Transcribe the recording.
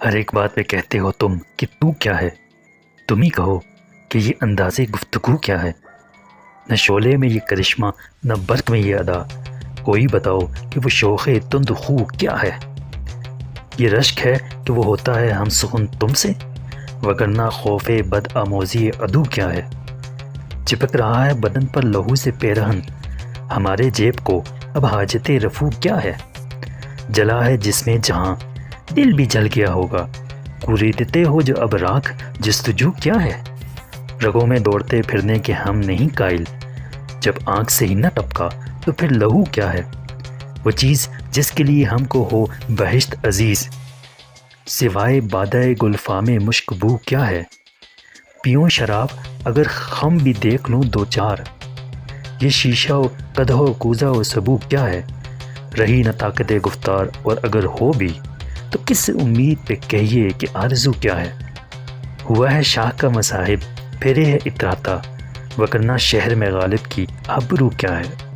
ہر ایک بات پہ کہتے ہو تم کہ تو کیا ہے. تم ہی کہو کہ یہ انداز گفتگو کیا ہے. نہ شعلے میں یہ کرشمہ نہ برق میں یہ ادا. کوئی بتاؤ کہ وہ شوخ تند خو کیا ہے. یہ رشک ہے کہ وہ ہوتا ہے ہم سخن تم سے، وگرنہ خوف بد آموزی عدو کیا ہے. چپک رہا ہے بدن پر لہو سے پیرہن، ہمارے جیب کو اب حاجت رفو کیا ہے. جلا ہے جس میں جہاں دل بھی جل گیا ہوگا، کوریدتے ہو جو اب راکھ جستجو کیا ہے. رگوں میں دوڑتے پھرنے کے ہم نہیں قائل، جب آنکھ سے ہی نہ ٹپکا تو پھر لہو کیا ہے. وہ چیز جس کے لیے ہم کو ہو بہشت عزیز، سوائے بادۂ گلفام مشک بو کیا ہے. پیوں شراب اگر خم بھی دیکھ لوں دو چار، یہ شیشہ و قدح و کوزہ و سبو کیا ہے. رہی نہ طاقت گفتار اور اگر ہو بھی تو کس امید پہ کہیے کہ آرزو کیا ہے. ہوا ہے شاہ کا مصاحب پھرے ہے اتراتا، وگرنہ شہر میں غالب کی آبرو کیا ہے.